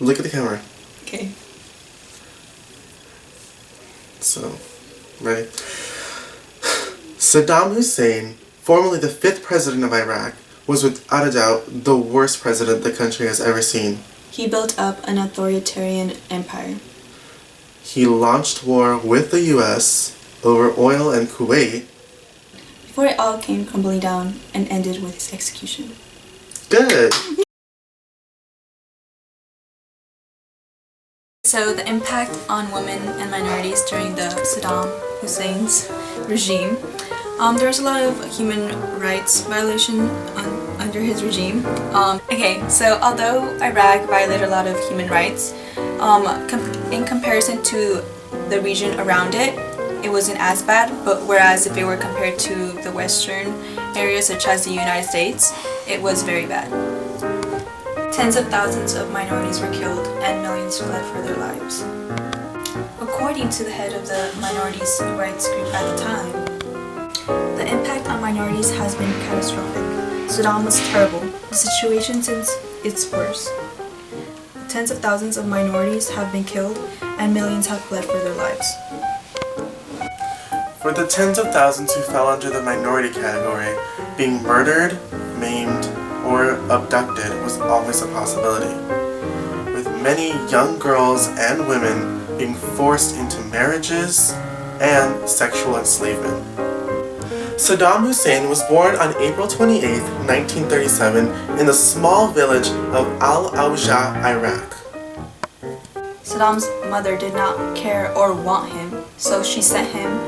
Look at the camera. Okay. So, ready? Saddam Hussein, formerly the 5th president of Iraq, was without a doubt the worst president the country has ever seen. He built up an authoritarian empire. He launched war with the U.S. over oil and Kuwait. Before it all came crumbling down and ended with his execution. Good! So the impact on women and minorities during the Saddam Hussein's regime. There was a lot of human rights violation under his regime. So although Iraq violated a lot of human rights, in comparison to the region around it, it wasn't as bad, but whereas if it were compared to the western areas such as the United States, it was very bad. Tens of thousands of minorities were killed and millions fled for their lives. According to the head of the minorities' rights group at the time, the impact on minorities has been catastrophic. Saddam was terrible. The situation since its worst. Tens of thousands of minorities have been killed and millions have fled for their lives. For the tens of thousands who fell under the minority category, being murdered, maimed, or abducted was always a possibility, with many young girls and women being forced into marriages and sexual enslavement. Saddam Hussein was born on April 28, 1937 in the small village of Al-Awja, Iraq. Saddam's mother did not care or want him, so she sent him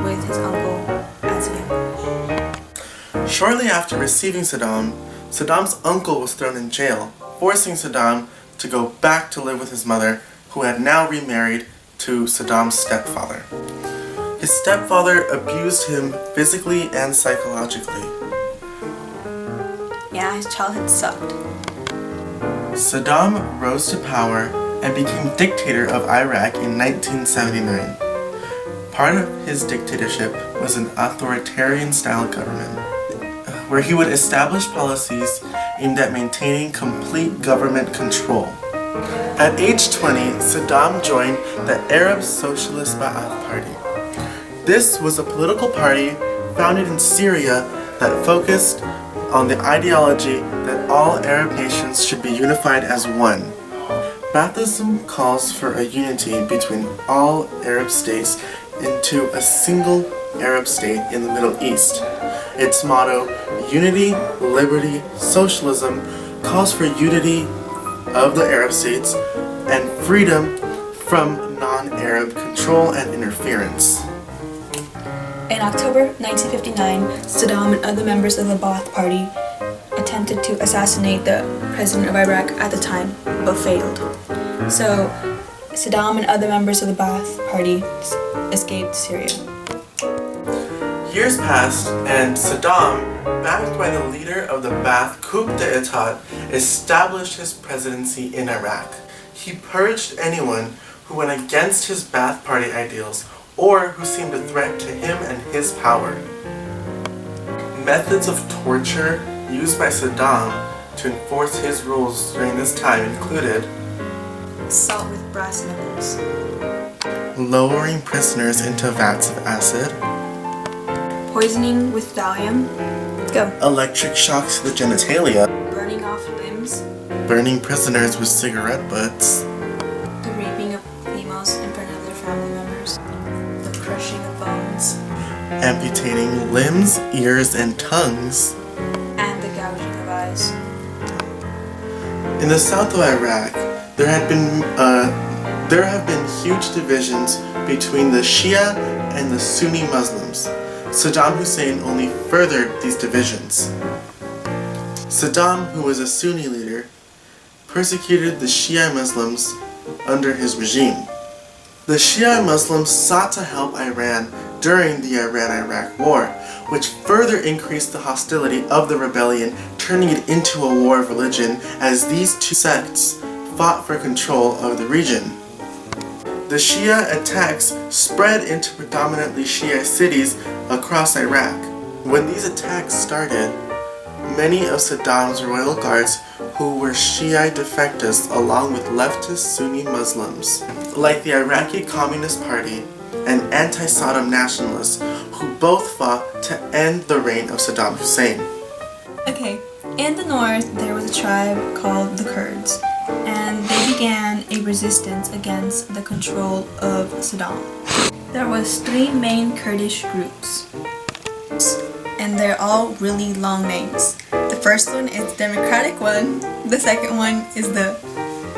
with his uncle as a young boy. Shortly after receiving Saddam's uncle was thrown in jail, forcing Saddam to go back to live with his mother, who had now remarried to Saddam's stepfather. His stepfather abused him physically and psychologically. Yeah, his childhood sucked. Saddam rose to power and became dictator of Iraq in 1979. Part of his dictatorship was an authoritarian-style government, where he would establish policies aimed at maintaining complete government control. At age 20, Saddam joined the Arab Socialist Ba'ath Party. This was a political party founded in Syria that focused on the ideology that all Arab nations should be unified as one. Baathism calls for a unity between all Arab states into a single Arab state in the Middle East. Its motto, Unity, Liberty, Socialism, calls for unity of the Arab states and freedom from non-Arab control and interference. In October 1959, Saddam and other members of the Ba'ath Party attempted to assassinate the president of Iraq at the time, but failed. So, Saddam and other members of the Ba'ath Party escaped Syria. Years passed, and Saddam, backed by the leader of the Ba'ath coup d'etat, established his presidency in Iraq. He purged anyone who went against his Ba'ath Party ideals or who seemed a threat to him and his power. Methods of torture used by Saddam to enforce his rules during this time included assault with brass knuckles, lowering prisoners into vats of acid, poisoning with thallium, electric shocks to the genitalia, burning off limbs, burning prisoners with cigarette butts, the raping of females in front of their family members, the crushing of bones, amputating limbs, ears, and tongues, and the gouging of eyes. In the south of Iraq, there have been huge divisions between the Shia and the Sunni Muslims. Saddam Hussein only furthered these divisions. Saddam, who was a Sunni leader, persecuted the Shia Muslims under his regime. The Shia Muslims sought to help Iran during the Iran-Iraq War, which further increased the hostility of the rebellion, turning it into a war of religion as these two sects fought for control of the region. The Shia attacks spread into predominantly Shia cities across Iraq. When these attacks started, many of Saddam's royal guards who were Shiite defectors along with leftist Sunni Muslims, like the Iraqi Communist Party and anti-Saddam nationalists, who both fought to end the reign of Saddam Hussein. Okay, in the north there was a tribe called the Kurds, and they began a resistance against the control of Saddam. There was three main Kurdish groups, and they're all really long names. The first one is the Democratic one, the second one is the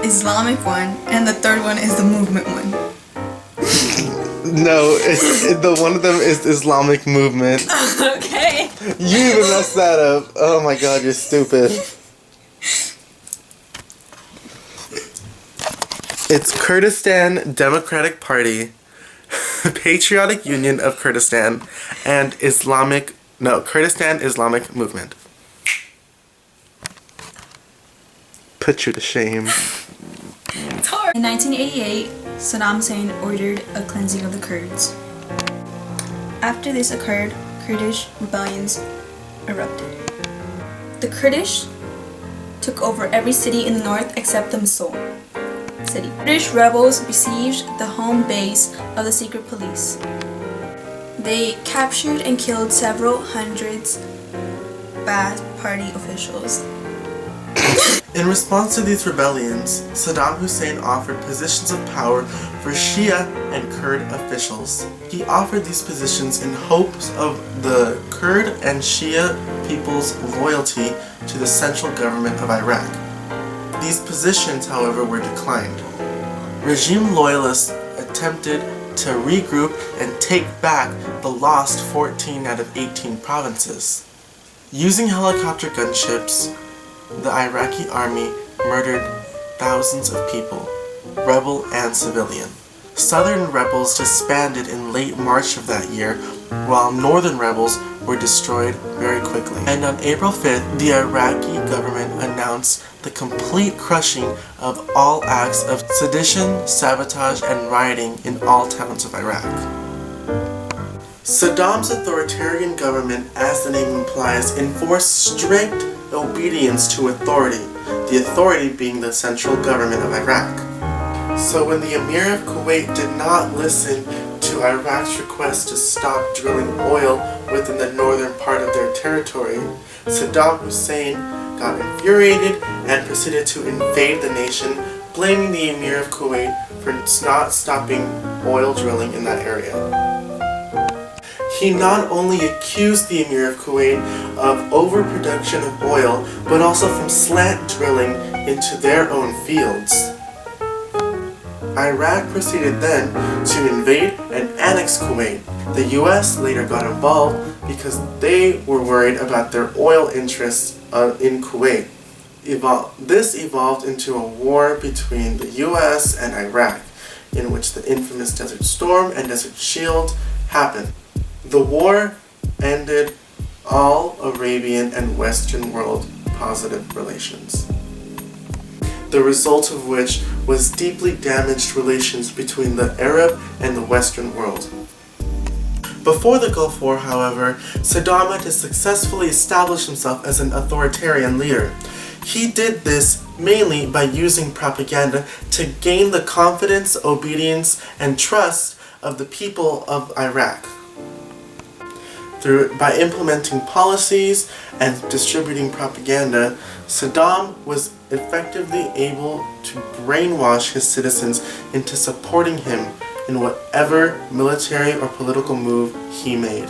Islamic one, and the third one is the Movement one. No, the one of them is Islamic Movement. Okay. You even messed that up. Oh my god, you're stupid. It's Kurdistan Democratic Party, Patriotic Union of Kurdistan, and Kurdistan Islamic Movement. Put you to shame. In 1988, Saddam Hussein ordered a cleansing of the Kurds. After this occurred, Kurdish rebellions erupted. The Kurdish took over every city in the north except the Mosul city. Kurdish rebels besieged the home base of the secret police. They captured and killed several hundreds Ba'ath Party officials. In response to these rebellions, Saddam Hussein offered positions of power for Shia and Kurd officials. He offered these positions in hopes of the Kurd and Shia people's loyalty to the central government of Iraq. These positions, however, were declined. Regime loyalists attempted to regroup and take back the lost 14 out of 18 provinces. Using helicopter gunships, the Iraqi army murdered thousands of people, rebel and civilian. Southern rebels disbanded in late March of that year, while northern rebels were destroyed very quickly. And on April 5th, the Iraqi government announced the complete crushing of all acts of sedition, sabotage, and rioting in all towns of Iraq. Saddam's authoritarian government, as the name implies, enforced strict obedience to authority, the authority being the central government of Iraq. So when the Emir of Kuwait did not listen to Iraq's request to stop drilling oil within the northern part of their territory, Saddam Hussein got infuriated and proceeded to invade the nation, blaming the Emir of Kuwait for not stopping oil drilling in that area. He not only accused the Emir of Kuwait of overproduction of oil, but also from slant drilling into their own fields. Iraq proceeded then to invade and annex Kuwait. The US later got involved because they were worried about their oil interests in Kuwait. This evolved into a war between the US and Iraq, in which the infamous Desert Storm and Desert Shield happened. The war ended all Arabian and Western world positive relations, the result of which was deeply damaged relations between the Arab and the Western world. Before the Gulf War, however, Saddam had to successfully establish himself as an authoritarian leader. He did this mainly by using propaganda to gain the confidence, obedience, and trust of the people of Iraq. By implementing policies and distributing propaganda, Saddam was effectively able to brainwash his citizens into supporting him in whatever military or political move he made.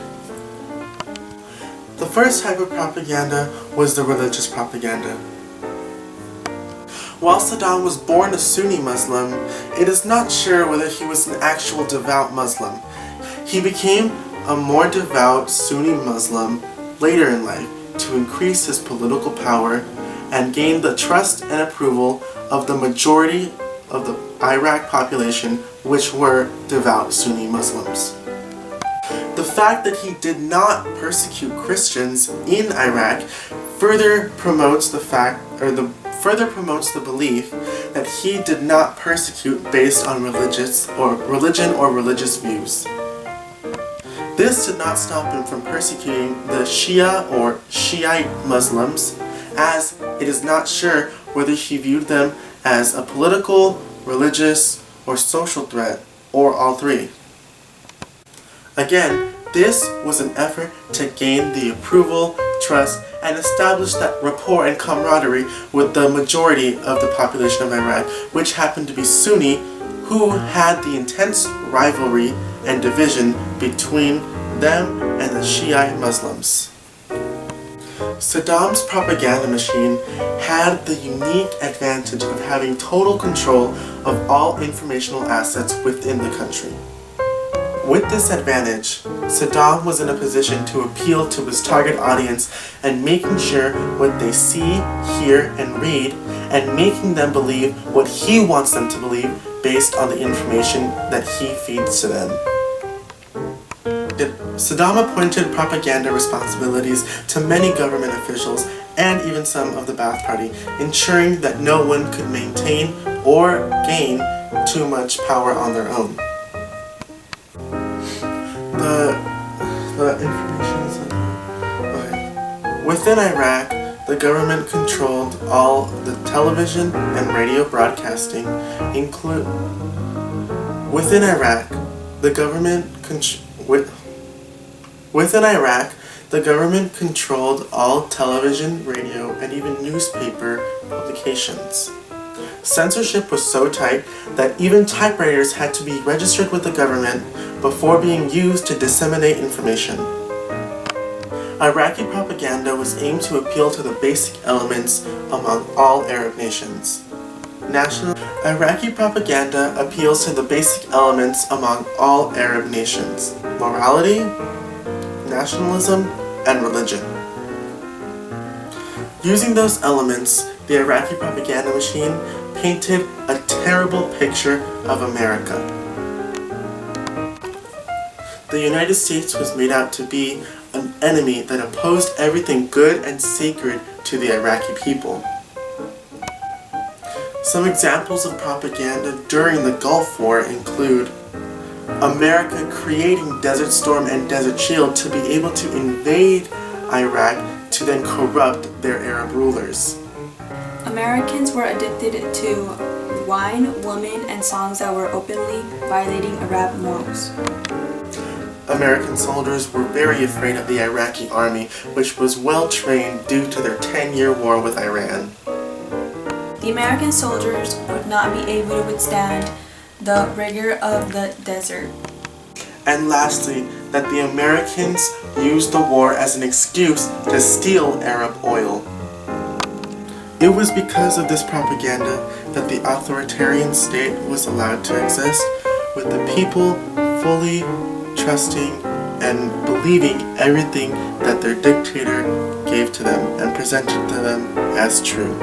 The first type of propaganda was the religious propaganda. While Saddam was born a Sunni Muslim, it is not sure whether he was an actual devout Muslim. He became a more devout Sunni Muslim later in life to increase his political power and gain the trust and approval of the majority of the Iraq population, which were devout Sunni Muslims. The fact that he did not persecute Christians in Iraq further promotes the belief that he did not persecute based on religion or religious views. This did not stop him from persecuting the Shia or Shiite Muslims, as it is not sure whether he viewed them as a political, religious, or social threat, or all three. Again, this was an effort to gain the approval, trust, and establish that rapport and camaraderie with the majority of the population of Iraq, which happened to be Sunni, who had the intense rivalry and division between them and the Shiite Muslims. Saddam's propaganda machine had the unique advantage of having total control of all informational assets within the country. With this advantage, Saddam was in a position to appeal to his target audience and making sure what they see, hear, and read, and making them believe what he wants them to believe based on the information that he feeds to them. Saddam appointed propaganda responsibilities to many government officials and even some of the Ba'ath Party, ensuring that no one could maintain or gain too much power on their own. The information is okay. Within Iraq, the government controlled all the television and radio broadcasting, Within Iraq, the government controlled all television, radio, and even newspaper publications. Censorship was so tight that even typewriters had to be registered with the government before being used to disseminate information. Iraqi propaganda was aimed to appeal to the basic elements among all Arab nations. Iraqi propaganda appeals to the basic elements among all Arab nations: morality, nationalism, and religion. Using those elements, the Iraqi propaganda machine painted a terrible picture of America. The United States was made out to be an enemy that opposed everything good and sacred to the Iraqi people. Some examples of propaganda during the Gulf War include America creating Desert Storm and Desert Shield to be able to invade Iraq to then corrupt their Arab rulers. Americans were addicted to wine, women, and songs that were openly violating Arab morals. American soldiers were very afraid of the Iraqi army, which was well trained due to their 10-year war with Iran. The American soldiers would not be able to withstand the rigor of the desert. And lastly, that the Americans used the war as an excuse to steal Arab oil. It was because of this propaganda that the authoritarian state was allowed to exist, with the people fully trusting and believing everything that their dictator gave to them and presented to them as true.